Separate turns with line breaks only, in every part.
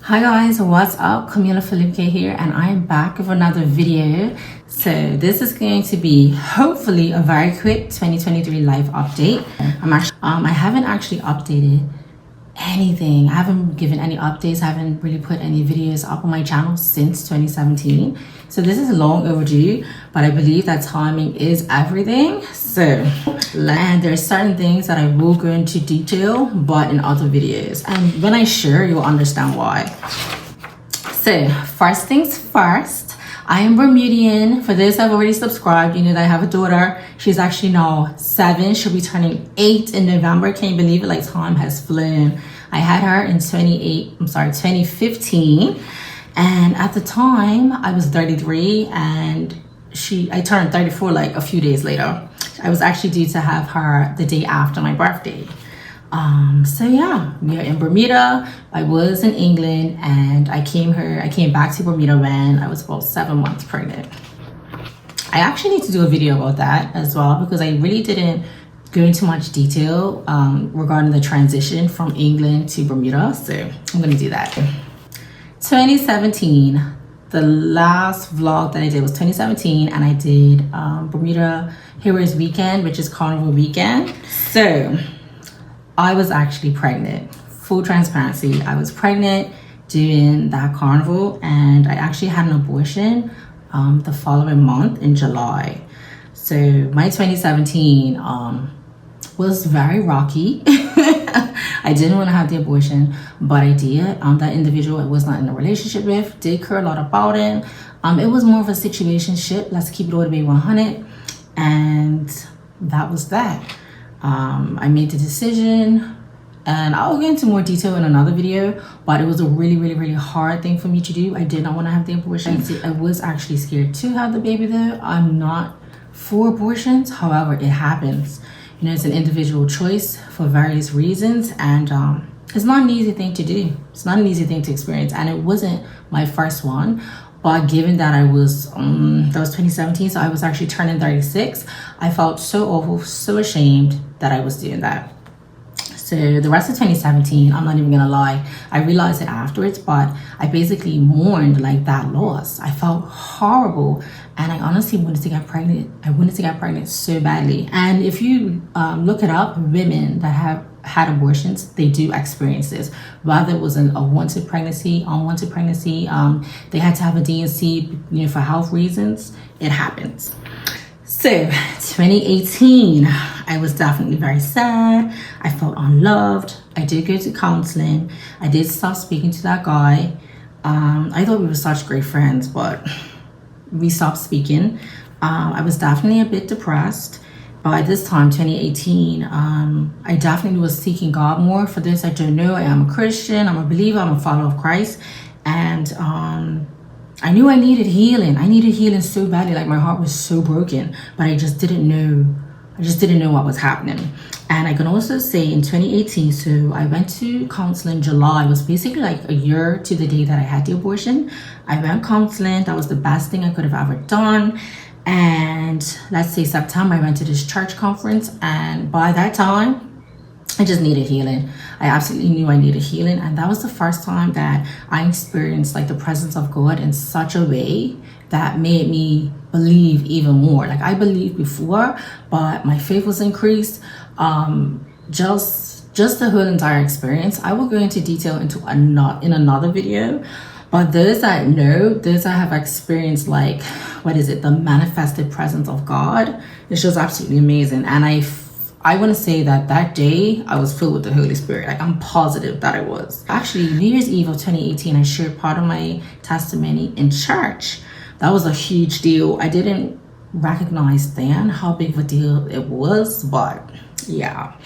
Hi guys, what's up? Foluke here, and I am back with another video. So this is going to be hopefully a very quick 2023 life update. I haven't actually updated anything. I haven't given any updates. I haven't really put any videos up on my channel since 2017. So this is long overdue, but I believe that timing is everything. So, and there's certain things that I will go into detail, but in other videos. And when I share, you'll understand why. So first things first, I am Bermudian. For those that have already subscribed, you know that I have a daughter. She's actually now 7. She'll be turning 8 in November. Can you believe it? Like, time has flown. I had her in 2015. And at the time, I was 33 and I turned 34 like a few days later. I was actually due to have her the day after my birthday. So yeah, we are in Bermuda. I was in England and I came back to Bermuda when I was about 7 months pregnant. I actually need to do a video about that as well because I really didn't go into much detail regarding the transition from England to Bermuda. So I'm gonna do that. 2017, the last vlog that I did was 2017, and I did Bermuda Heroes Weekend, which is Carnival Weekend. So I was actually pregnant. Full transparency, I was pregnant during that carnival, and I actually had an abortion the following month in July. So my 2017 was very rocky. I didn't want to have the abortion, but I did. That individual I was not in a relationship with, did care a lot about it. It was more of a situationship. Let's keep it all the way 100. And that was that. I made the decision, and I'll get into more detail in another video, but it was a really hard thing for me to do. I did not want to have the abortion. I was actually scared to have the baby though. I'm not for abortions. However, it happens. You know, it's an individual choice for various reasons, and it's not an easy thing to do. It's not an easy thing to experience, and it wasn't my first one. But given that that was 2017, so I was actually turning 36, I felt so awful, so ashamed that I was doing that. So the rest of 2017, I'm not even gonna lie, I realized it afterwards, but I basically mourned like that loss. I felt horrible, and I honestly wanted to get pregnant. I wanted to get pregnant so badly. And if you look it up, women that have had abortions, they do experience this. Whether it was a wanted pregnancy, unwanted pregnancy, they had to have a D&C, you know, for health reasons, it happens. So 2018, I was definitely very sad. I felt unloved. I did go to counseling. I did stop speaking to that guy. I thought we were such great friends, but we stopped speaking. I was definitely a bit depressed. By this time, 2018, I definitely was seeking God more. For those that don't know, I am a Christian. I'm a believer. I'm a follower of Christ. And I knew I needed healing. I needed healing so badly. Like, my heart was so broken, but I just didn't know. I just didn't know what was happening. And I can also say in 2018, so I went to counseling in July. It was basically like a year to the day that I had the abortion. I went counseling. That was the best thing I could have ever done. And let's say September, I went to this church conference, and by that time, I just needed healing. I absolutely knew I needed healing, and that was the first time that I experienced like the presence of God in such a way that made me believe even more. Like, I believed before, but my faith was increased. Just the whole entire experience. I will go into detail in another video. But those that know, those that have experienced, like, the manifested presence of God, it's just absolutely amazing. And I want to say that day I was filled with the Holy Spirit. Like, I'm positive that I was. Actually, New Year's Eve of 2018, I shared part of my testimony in church. That was a huge deal. I didn't recognize then how big of a deal it was, but yeah.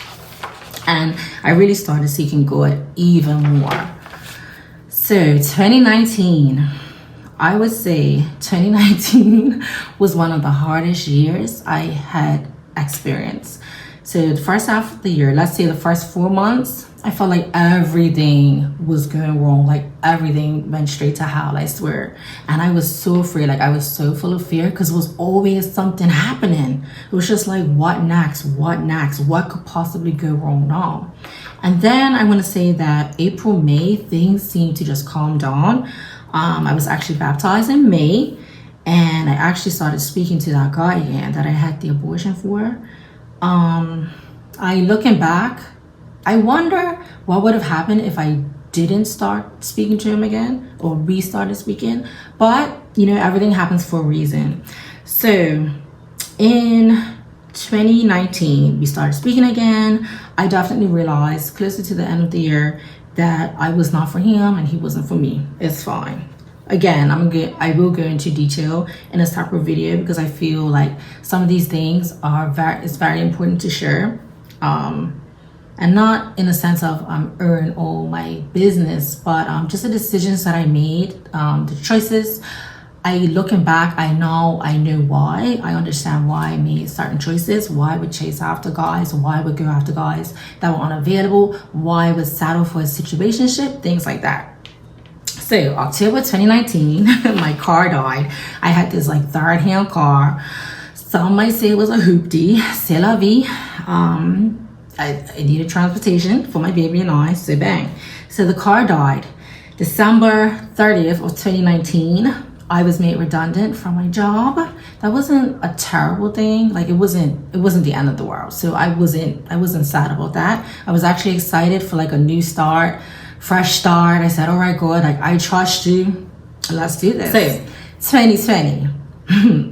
And I really started seeking God even more. So 2019, I would say 2019 was one of the hardest years I had experienced. So the first half of the year, let's say the first 4 months, I felt like everything was going wrong. Like everything went straight to hell, I swear. And I was so afraid, like I was so full of fear because it was always something happening. It was just like, what next? What next? What could possibly go wrong now? And then I want to say that April, May, things seemed to just calm down. I was actually baptized in May, and I actually started speaking to that guy again that I had the abortion for. Looking back, I wonder what would have happened if I didn't start speaking to him again or restarted speaking. But, you know, everything happens for a reason. So in 2019, we started speaking again. I definitely realized closer to the end of the year that I was not for him and he wasn't for me. It's fine. Again, I will go into detail in a separate video because I feel like some of these things it's very important to share. And not in a sense of earn all my business, but just the decisions that I made, the choices. Looking back, I know why. I understand why I made certain choices, why I would chase after guys, why I would go after guys that were unavailable, why I would settle for a situationship, things like that. So October 2019, my car died. I had this like third-hand car. Some might say it was a hoopty, c'est la vie. I needed transportation for my baby and I, so bang. So the car died. December 30th of 2019, I was made redundant from my job. That wasn't a terrible thing. Like it wasn't the end of the world. So I wasn't sad about that. I was actually excited for like a new start, fresh start. I said, all right, God, like I trust you. Let's do this. So 2020,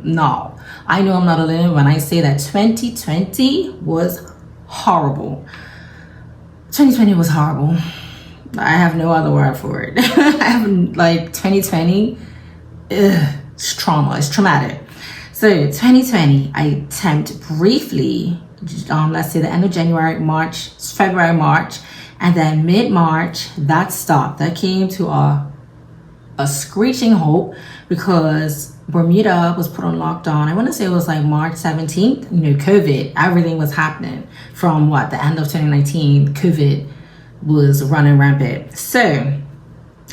no. I know I'm not alone when I say that 2020 was horrible. 2020 was horrible. I have no other word for it. I have like 2020, it's trauma, it's traumatic. So 2020, I attempted briefly, let's say the end of January, March, February, March, and then mid-March, that stopped. That came to a screeching halt because Bermuda was put on lockdown. I want to say it was like March 17th. You know, COVID, everything was happening from the end of 2019. COVID was running rampant. So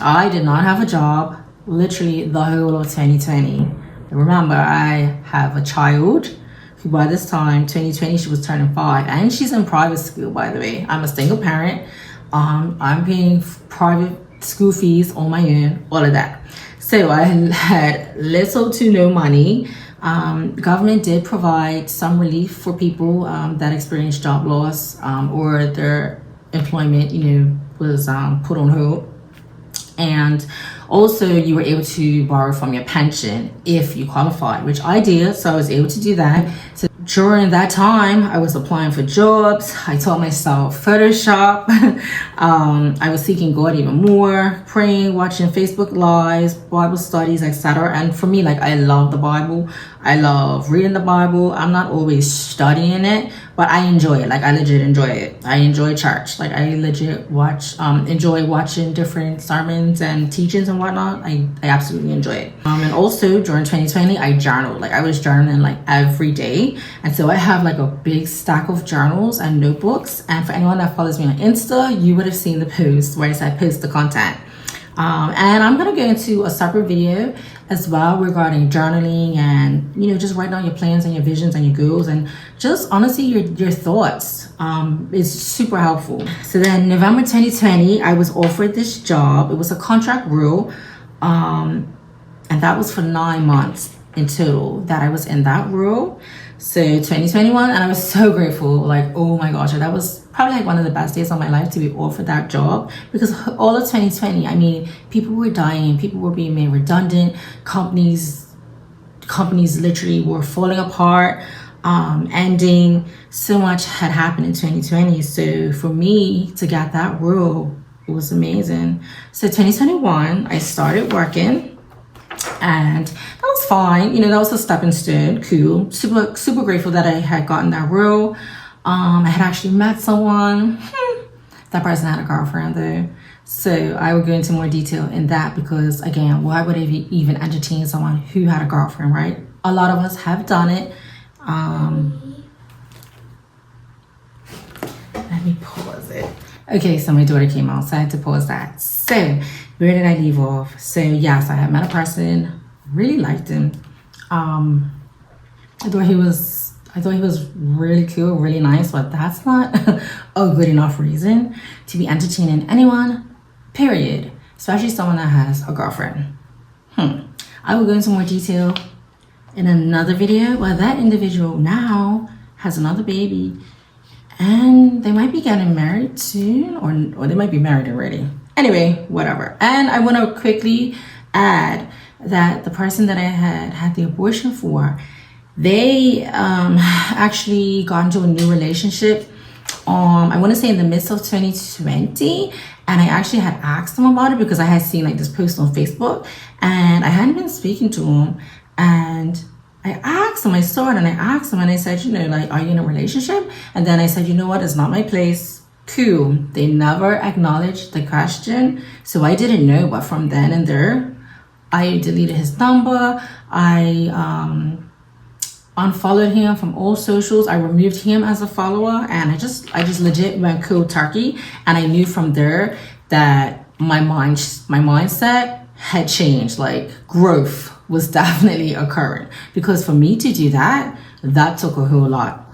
I did not have a job literally the whole of 2020. Remember, I have a child who by this time, 2020, she was turning 5, and she's in private school, by the way. I'm a single parent. I'm paying private school fees on my own, all of that. So I had little to no money. Government did provide some relief for people that experienced job loss or their employment, was put on hold. And also you were able to borrow from your pension if you qualified, which I did. So I was able to do that. So during that time, I was applying for jobs. I taught myself Photoshop. I was seeking God even more, praying, watching Facebook Lives, Bible studies, etc. And for me, like, I love the Bible. I love reading the Bible. I'm not always studying it, but I enjoy it. Like, I legit enjoy it. I enjoy church. Like, I legit enjoy watching different sermons and teachings and whatnot. I absolutely enjoy it. And also during 2020, I journaled. Like, I was journaling like every day. And so I have like a big stack of journals and notebooks. And for anyone that follows me on Insta, you would have seen the post where I said post the content. And I'm going to go into a separate video as well regarding journaling and, just write down your plans and your visions and your goals and just honestly your thoughts. It's super helpful. So then November 2020, I was offered this job. It was a contract role. And that was for 9 months in total that I was in that role. So 2021, and I was so grateful. Like, oh my gosh, that was probably like one of the best days of my life to be offered that job, because all of 2020, I mean, people were dying, people were being made redundant, companies literally were falling apart, ending. So much had happened in 2020. So for me to get that role, it was amazing. So 2021, I started working. And that was fine. That was a stepping stone. Cool. Super grateful that I had gotten that role. I had actually met someone. That person had a girlfriend though. So I would go into more detail in that because, again, why would I even entertain someone who had a girlfriend, right? A lot of us have done it. Let me pause it. Okay, so my daughter came out, so I had to pause that. So where did I leave off? So yes, I had met a person, really liked him. I thought he was really cool, really nice, but that's not a good enough reason to be entertaining anyone, period. Especially someone that has a girlfriend. I will go into more detail in another video. Well, that individual now has another baby and they might be getting married soon, or they might be married already. Anyway, whatever. And I want to quickly add that the person that I had the abortion for, they actually got into a new relationship, I want to say in the midst of 2020. And I actually had asked him about it because I had seen like this post on Facebook and I hadn't been speaking to him. And I asked him, I saw it and I asked him and I said, you know, like, are you in a relationship? And then I said, you know what, it's not my place. Cool. They never acknowledged the question. So I didn't know, but from then and there, I deleted his number. I unfollowed him from all socials. I removed him as a follower and I just legit went cold turkey. And I knew from there that my mindset had changed. Like growth was definitely occurring, because for me to do that took a whole lot.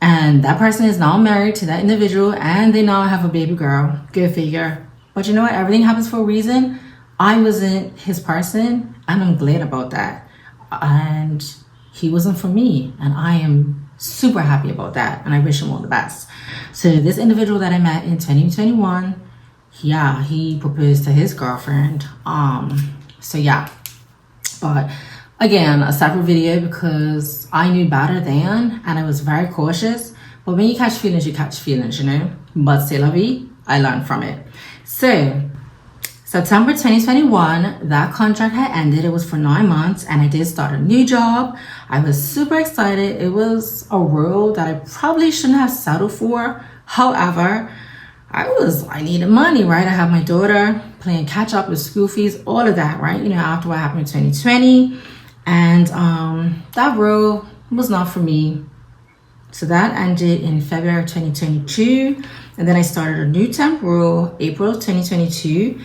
And that person is now married to that individual and they now have a baby girl. Go figure. But you know what? Everything happens for a reason. I wasn't his person and I'm glad about that. And he wasn't for me, and I am super happy about that, and I wish him all the best. So this individual that I met in 2021, yeah, he proposed to his girlfriend. So yeah, but again, a separate video because I knew better then, and I was very cautious. But when you catch feelings, you catch feelings, you know. But c'est la vie, I learned from it. So September 2021, that contract had ended. It was for 9 months and I did start a new job. I was super excited. It was a role that I probably shouldn't have settled for. However, I needed money, right? I have my daughter, playing catch up with school fees, all of that, right? You know, after what happened in 2020. And that role was not for me. So that ended in February 2022. And then I started a new temp role, April 2022.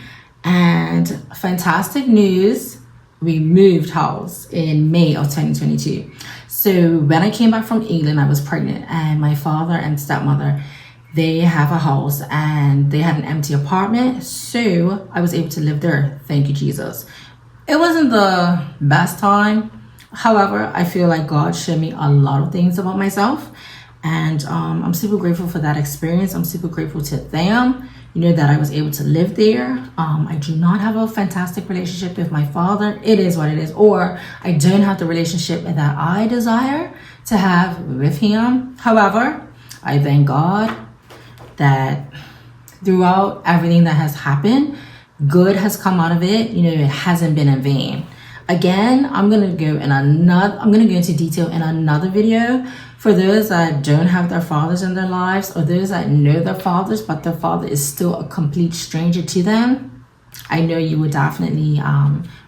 And fantastic news, we moved house in May of 2022. So when I came back from England, I was pregnant, and my father and stepmother, they have a house and they had an empty apartment. So I was able to live there. Thank you, Jesus. It wasn't the best time. However, I feel like God showed me a lot of things about myself. And I'm super grateful for that experience. I'm super grateful to them, you know, that I was able to live there. I do not have a fantastic relationship with my father. It is what it is. Or I don't have the relationship that I desire to have with him. However, I thank God that throughout everything that has happened, good has come out of it. You know, it hasn't been in vain. Again, I'm gonna go into detail in another video for those that don't have their fathers in their lives, or those that know their fathers, but their father is still a complete stranger to them. I know you would definitely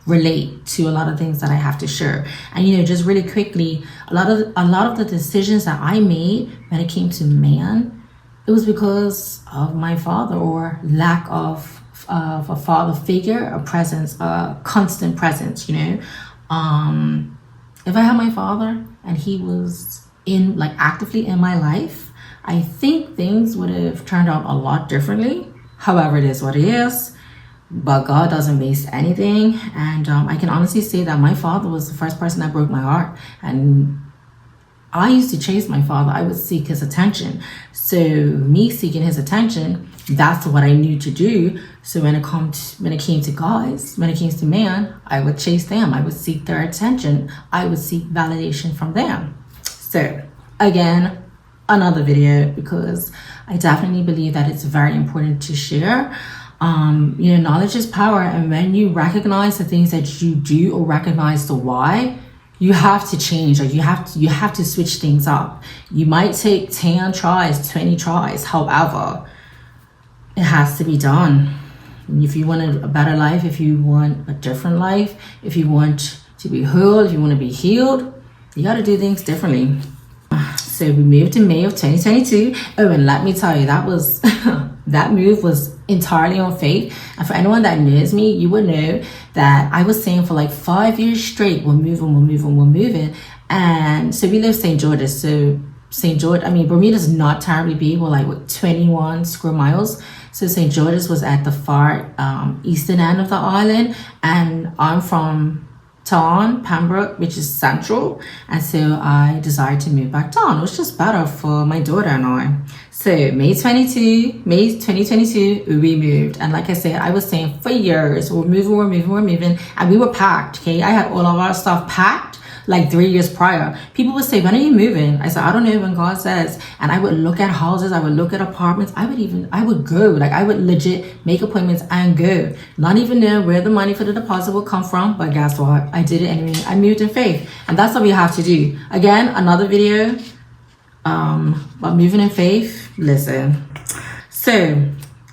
relate to a lot of things that I have to share. And you know, just really quickly, a lot of the decisions that I made when it came to man, it was because of my father, or lack of a father figure, a presence, a constant presence, you know. If I had my father and he was actively in my life, I think things would have turned out a lot differently. However, it is what it is. But God doesn't waste anything. And I can honestly say that my father was the first person that broke my heart. And I used to chase my father. I would seek his attention. So me seeking his attention, that's what I knew to do. So when it came to guys, when it came to man, I would chase them. I would seek their attention. I would seek validation from them. So again, another video, because I definitely believe that it's very important to share. You know, knowledge is power. And when you recognize the things that you do, or recognize the why, you have to change, or you have to switch things up. You might take 10 tries, 20 tries. However, it has to be done. If you want a better life, if you want a different life, if you want to be whole, if you want to be healed, you got to do things differently. So we moved in May of 2022. Oh, and let me tell you, that was that move was entirely on faith. And for anyone that knows me, you would know that I was saying for like 5 years straight, we're moving. And so we live St. George's. So St. George, I mean, Bermuda's not terribly big. We're like, what, 21 square miles. So St. George's was at the far eastern end of the island. And I'm from Town, Pembroke, which is central. And so I decided to move back down. It was just better for my daughter and I. So May 2022, we moved. And like I said, I was saying for years, we're moving. And we were packed, okay? I had all of our stuff packed like 3 years prior. People would say, when are you moving? I said, I don't know, when God says. And I would look at houses, I would look at apartments. I would go, like I would legit make appointments and go. Not even know where the money for the deposit will come from. But guess what? I did it anyway. I moved in faith. And that's what we have to do. Again, another video about moving in faith. Listen. So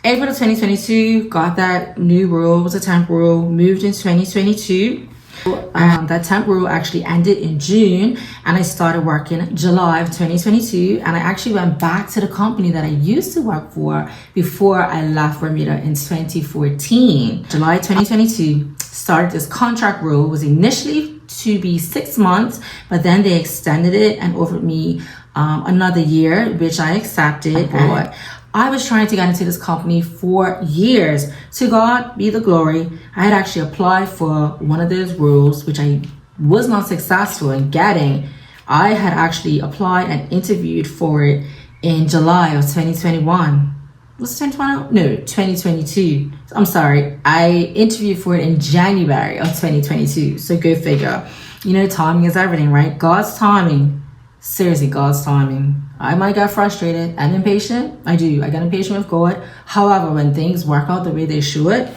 April of 2022, got that new rule, was a temp rule, moved in 2022. That temp rule actually ended in June, and I started working July of 2022, and I actually went back to the company that I used to work for before I left Bermuda in 2014. July 2022, started this contract rule. Was initially to be 6 months, but then they extended it and offered me another year, which I accepted. But I was trying to get into this company for years. To God be the glory. I had actually applied for one of those roles, which I was not successful in getting. I had actually applied and interviewed for it in July of 2021. Was it 2021? No, 2022. I'm sorry. I interviewed for it in January of 2022. So go figure. You know, timing is everything, right? God's timing. Seriously, God's timing. I might get frustrated and impatient. I do. I get impatient with God. However, when things work out the way they should.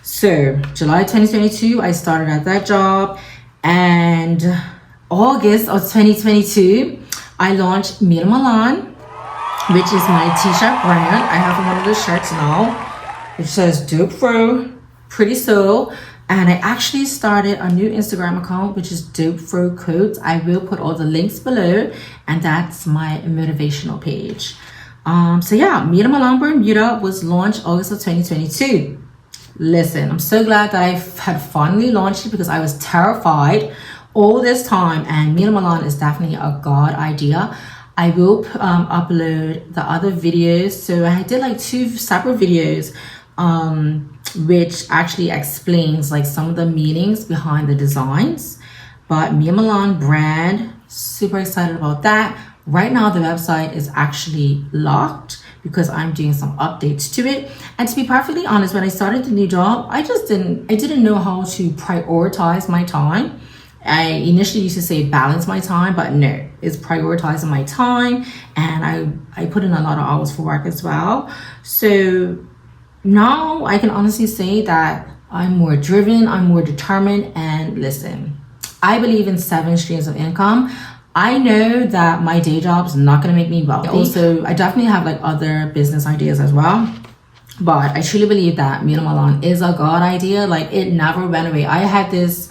So July 2022, I started at that job. And August of 2022, I launched milahn, which is my t-shirt brand. I have one of the shirts now, which says Dope Fro, Pretty Soul. And I actually started a new Instagram account, which is Dope Fro Coats. I will put all the links below, and that's my motivational page. So yeah, milahn Bermuda was launched August of 2022. Listen, I'm so glad that I had finally launched it, because I was terrified all this time. And milahn is definitely a God idea. I will upload the other videos. So I did like 2 separate videos, which actually explains like some of the meanings behind the designs. But milahn brand, super excited about that. Right now the website is actually locked because I'm doing some updates to it. And to be perfectly honest, when I started the new job, I didn't know how to prioritize my time. I initially used to say balance my time, but no, it's prioritizing my time. And I put in a lot of hours for work as well. So now I can honestly say that I'm more driven, I'm more determined. And listen, I believe in 7 streams of income. I know that my day job is not going to make me wealthy. Also, I definitely have like other business ideas as well. But I truly believe that milahn is a God idea. Like, it never went away. I had this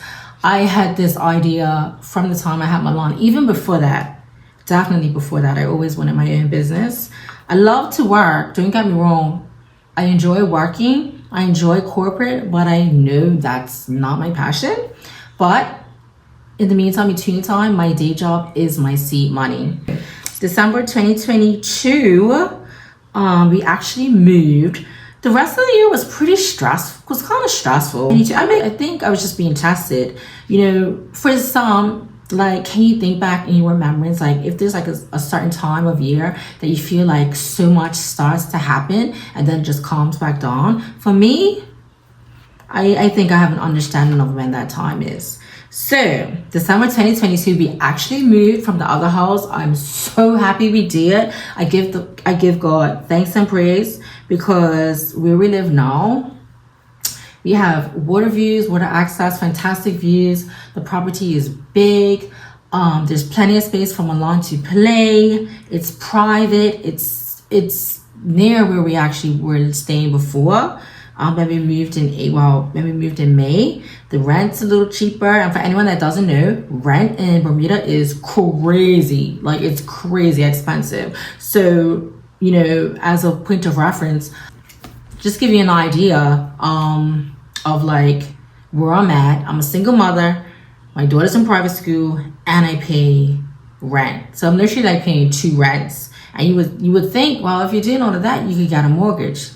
idea from the time I had milahn. Even before that, definitely before that, I always wanted my own business. I love to work, don't get me wrong. I enjoy working, I enjoy corporate, but I know that's not my passion. But in the meantime, between time, my day job is my seed money. December 2022, we actually moved. The rest of the year was pretty stressful, was kind of stressful. I think I was just being tested. You know, for some, like, can you think back in your remembrance, like if there's like a certain time of year that you feel like so much starts to happen and then just calms back down? For me, I think I have an understanding of when that time is. So December 2022, we actually moved from the other house. I'm so happy we did. I give God thanks and praise, because where we live now, we have water views, water access, fantastic views. The property is big. There's plenty of space for milahn to play. It's private. It's near where we actually were staying before. when we moved in May. The rent's a little cheaper, and for anyone that doesn't know, rent in Bermuda is crazy. Like, it's crazy expensive. So, you know, as a point of reference, just give you an idea of like where I'm at. I'm a single mother, my daughter's in private school, and I pay rent. So I'm literally like paying 2 rents. And you would think, well, if you're doing all of that, you could get a mortgage.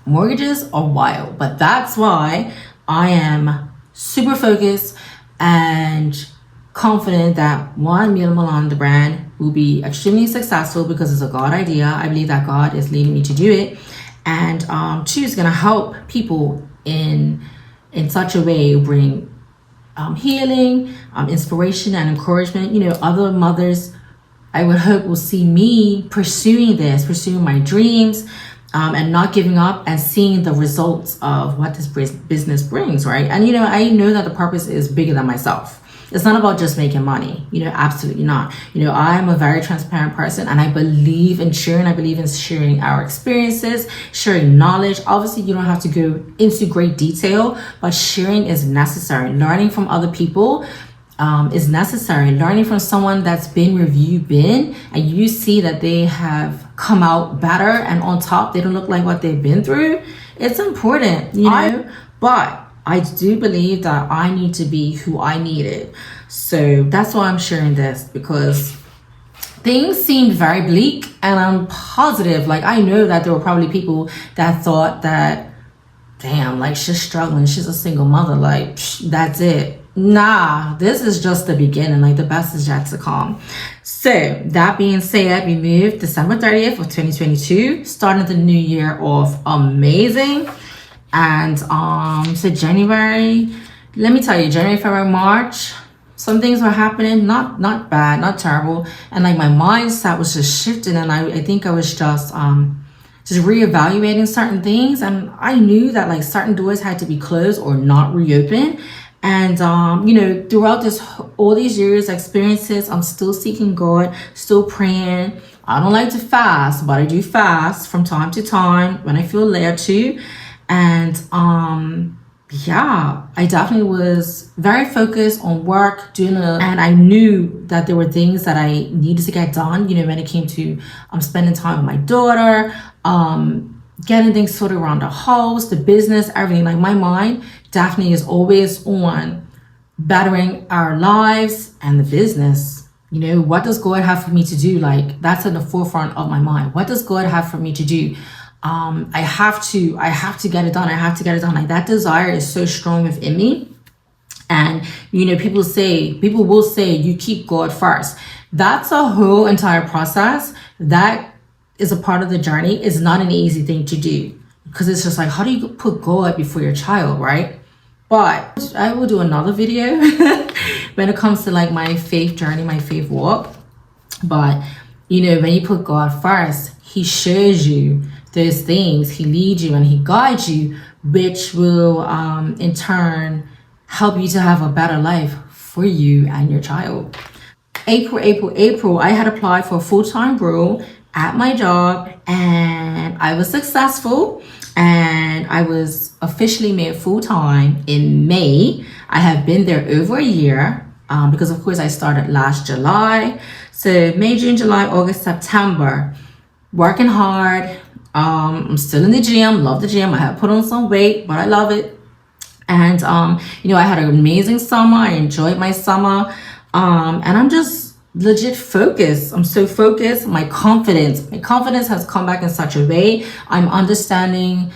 Mortgages are wild, but that's why I am super focused and confident that one, milahn, the brand, will be extremely successful because it's a God idea. I believe that God is leading me to do it. And 2, is going to help people in such a way, bring healing, inspiration, and encouragement. You know, other mothers, I would hope, will see me pursuing my dreams, and not giving up, and seeing the results of what this business brings, right? And, you know, I know that the purpose is bigger than myself. It's not about just making money, you know, absolutely not. You know, I'm a very transparent person, and I believe in sharing. I believe in sharing our experiences, sharing knowledge. Obviously, you don't have to go into great detail, but sharing is necessary. Learning from other people is necessary. Learning from someone that's been where you've been, and you see that they have come out better and on top, they don't look like what they've been through. It's important, you know, but I do believe that I need to be who I needed. So that's why I'm sharing this, because things seemed very bleak, and I'm positive, like, I know that there were probably people that thought that, damn, like, she's struggling, she's a single mother, like, that's it. Nah, this is just the beginning. Like, the best is yet to come. So that being said, we moved December 30th of 2022, starting the new year off amazing. And so January, let me tell you, January, February, March, some things were happening, not bad, not terrible. And like, my mindset was just shifting, and I think I was just reevaluating certain things. And I knew that like certain doors had to be closed or not reopened. And, you know, throughout all these years, experiences, I'm still seeking God, still praying. I don't like to fast, but I do fast from time to time when I feel led to. And, yeah, I definitely was very focused on work, and I knew that there were things that I needed to get done, you know, when it came to spending time with my daughter, getting things sorted around the house, the business, everything. Like, my mind definitely is always on bettering our lives and the business. You know, what does God have for me to do? Like, that's in the forefront of my mind. What does God have for me to do? I have to get it done. I have to get it done. Like, that desire is so strong within me. And, you know, people will say you keep God first. That's a whole entire process. That is a part of the journey. It's not an easy thing to do, because it's just like, how do you put God before your child, right? But I will do another video when it comes to like my faith journey, my faith walk. But, you know, when you put God first, he shows you those things, he leads you and he guides you, which will in turn help you to have a better life for you and your child. April, I had applied for a full-time role at my job, and I was successful, and I was officially made full-time in May. I have been there over a year, because of course I started last July. So May, June, July, August, September, working hard. I'm still in the gym, love the gym. I have put on some weight, but I love it. And you know, I had an amazing summer. I enjoyed my summer. And I'm just legit focused. I'm so focused. My confidence has come back in such a way. I'm understanding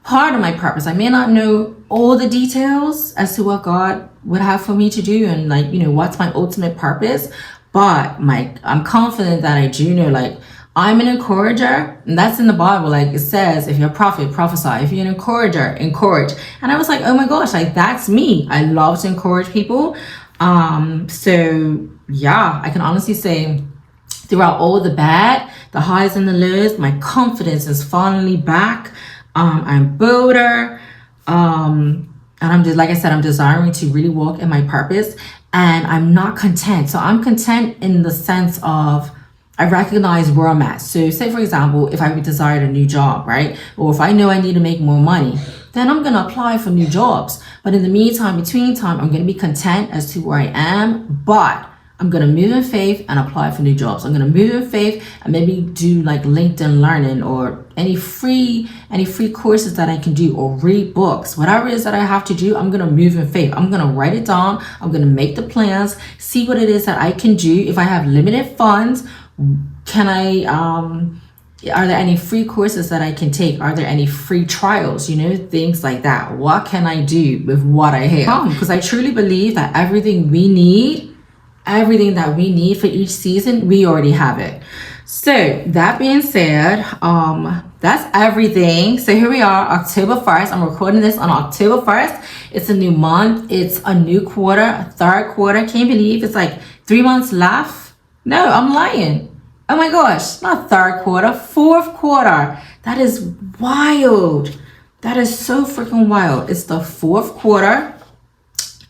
part of my purpose. I may not know all the details as to what God would have for me to do, and like, you know, what's my ultimate purpose, but I'm confident that I do know, like, I'm an encourager, and that's in the Bible. Like, it says, if you're a prophet, prophesy. If you're an encourager, encourage. And I was like, oh my gosh, like, that's me. I love to encourage people. So yeah, I can honestly say, throughout all the bad, the highs and the lows, my confidence is finally back. I'm bolder. And I'm just, like I said, I'm desiring to really walk in my purpose, and I'm not content. So I'm content in the sense of, I recognize where I'm at. So say, for example, if I desired a new job, right? Or if I know I need to make more money, then I'm going to apply for new jobs. But in the meantime, between time, I'm going to be content as to where I am, but I'm going to move in faith and apply for new jobs. I'm going to move in faith and maybe do like LinkedIn Learning or any free courses that I can do, or read books. Whatever it is that I have to do, I'm going to move in faith. I'm going to write it down. I'm going to make the plans, see what it is that I can do. If I have limited funds, can I are there any free courses that I can take? Are there any free trials? Things like that. What can I do with what I have? Because I truly believe that everything that we need for each season, we already have it. So that being said, that's everything. So here we are, October 1st. I'm recording this on October 1st. It's a new month. It's a new quarter, a third quarter. Can't believe it's like 3 months left. No, I'm lying. Oh my gosh, not third quarter, fourth quarter. That is wild. That is so freaking wild. It's the fourth quarter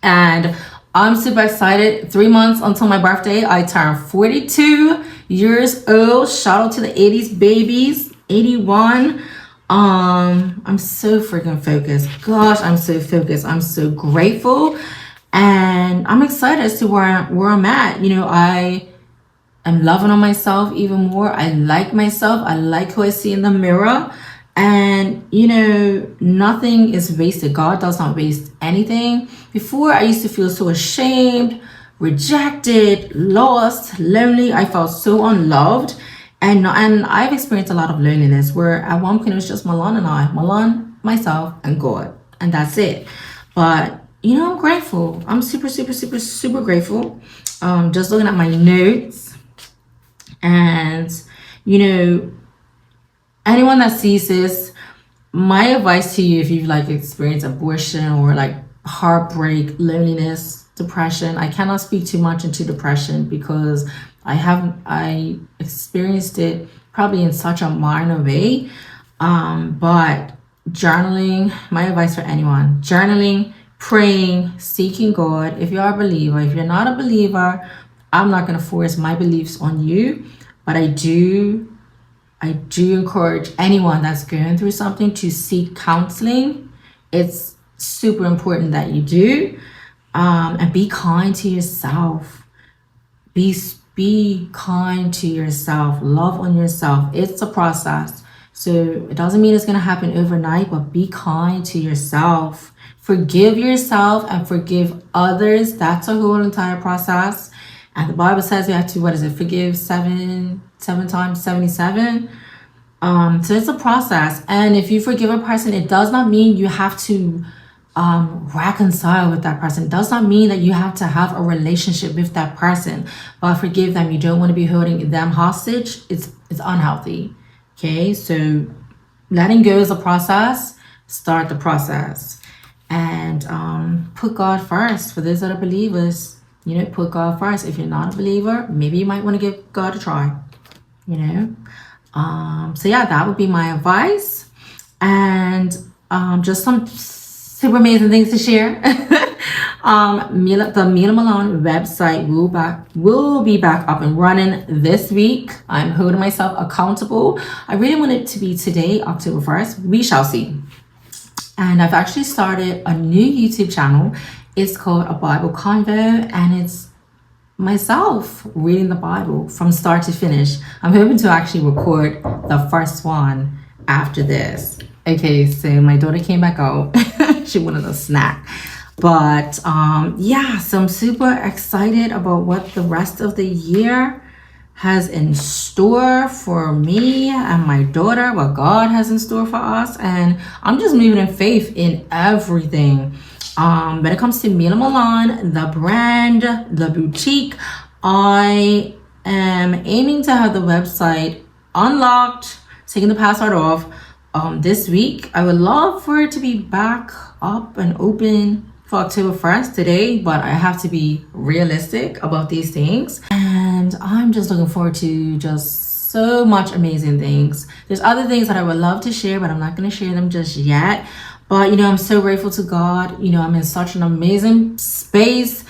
and I'm super excited. 3 months until my birthday. I turned 42 years old. Shout out to the 80s babies, 81. I'm so freaking focused. Gosh, I'm so focused. I'm so grateful. And I'm excited as to where I'm at. I'm loving on myself even more. I like myself. I like who I see in the mirror. And, nothing is wasted. God does not waste anything. Before, I used to feel so ashamed, rejected, lost, lonely. I felt so unloved. And I've experienced a lot of loneliness where at one point it was just milahn and I. Milahn, myself, and God. And that's it. But, I'm grateful. I'm super, super, super, super grateful. Just looking at my notes. And, anyone that sees this, my advice to you, if you've experienced abortion or heartbreak, loneliness, depression, I cannot speak too much into depression because I experienced it probably in such a minor way. But journaling, my advice for anyone, journaling, praying, seeking God. If you are a believer, if you're not a believer, I'm not going to force my beliefs on you, but I do encourage anyone that's going through something to seek counseling. It's super important that you do. And be kind to yourself. Be kind to yourself. Love on yourself. It's a process. So it doesn't mean it's going to happen overnight, but be kind to yourself. Forgive yourself and forgive others. That's a whole entire process. And the Bible says we have to, forgive seven times 77. So it's a process. And if you forgive a person, it does not mean you have to reconcile with that person. It does not mean that you have to have a relationship with that person. But forgive them. You don't want to be holding them hostage. It's unhealthy. Okay, so letting go is a process. Start the process. And put God first. For those that are believers, put God first. If you're not a believer, maybe you might want to give God a try, So yeah, that would be my advice. And just some super amazing things to share. The milahn website will be back up and running this week. I'm holding myself accountable. I really want it to be today, October 1st. We shall see. And I've actually started a new YouTube channel. It's called A Bible Convo, and it's myself reading the Bible from start to finish. I'm hoping to actually record the first one after this. Okay, so my daughter came back out. She wanted a snack. But yeah, so I'm super excited about what the rest of the year has in store for me and my daughter, what God has in store for us. And I'm just moving in faith in everything. When it comes to milahn, the brand, the boutique, I am aiming to have the website unlocked, taking the password off this week. I would love for it to be back up and open for October 1st today, but I have to be realistic about these things. And I'm just looking forward to just so much amazing things. There's other things that I would love to share, but I'm not going to share them just yet. But, I'm so grateful to God. I'm in such an amazing place.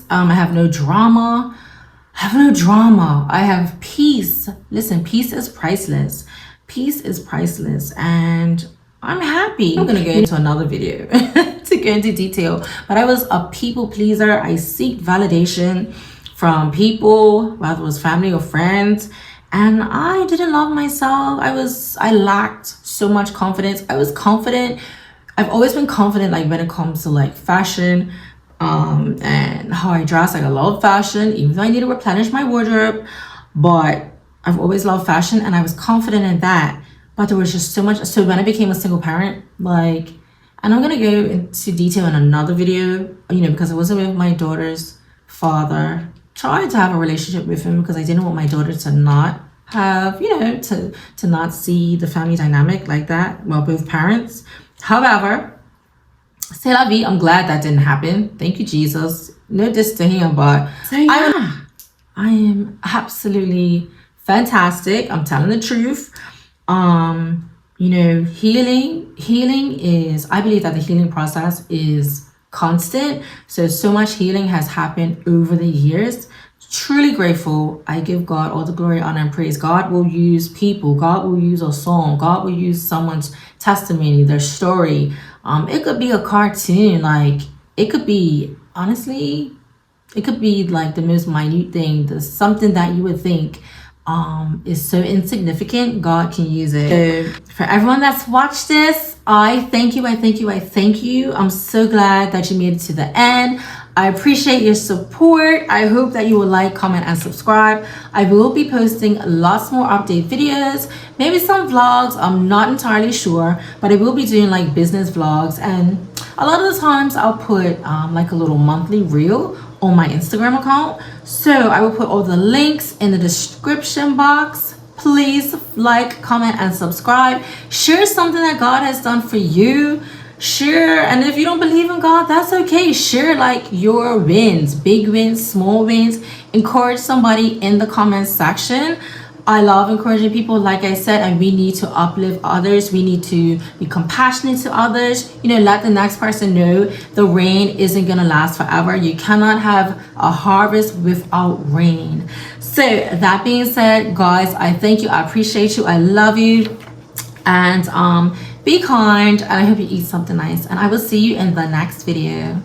I have no drama. I have no drama. I have peace. Listen, peace is priceless. Peace is priceless, and I'm happy. I'm gonna go into another video to go into detail, but I was a people pleaser. I seek validation from people, whether it was family or friends, and I didn't love myself. I lacked so much confidence. I was confident. I've always been confident, like when it comes to like fashion, and how I dress. Like I love fashion, even though I need to replenish my wardrobe, but I've always loved fashion and I was confident in that. But there was just so much. So when I became a single parent, like, and I'm gonna go into detail in another video, you know, because I wasn't with my daughter's father. Tried to have a relationship with him because I didn't want my daughter to not have, you know, to not see the family dynamic like that. Well, both parents. However, c'est la vie. I'm glad that didn't happen. Thank you, Jesus. No diss to him, but so, yeah. I am absolutely fantastic. I'm telling the truth. You know, healing is, I believe that the healing process is constant. So much healing has happened over the years. Truly grateful. I give God all the glory, honor, and praise. God will use people. God will use a song. God will use someone's testimony, their story. It could be a cartoon. Like, it could be, honestly, it could be like the most minute thing. There's something that you would think is so insignificant. God can use it. So for everyone that's watched this, I thank you. I'm so glad that you made it to the end. I appreciate your support. I hope that you will like, comment, and subscribe. I will be posting lots more update videos, maybe some vlogs. I'm not entirely sure, but I will be doing like business vlogs, and a lot of the times I'll put like a little monthly reel on my Instagram account. So I will put all the links in the description box. Please like, comment, and subscribe. Share something that God has done for you. Share, and if you don't believe in God, that's okay. Share like your wins, big wins, small wins. Encourage somebody in the comment section. I love encouraging people, like I said, and we need to uplift others. We need to be compassionate to others. You know, let the next person know the rain isn't gonna last forever. You cannot have a harvest without rain. So that being said, guys, I thank you. I appreciate you. I love you. And be kind, and I hope you eat something nice. And I will see you in the next video.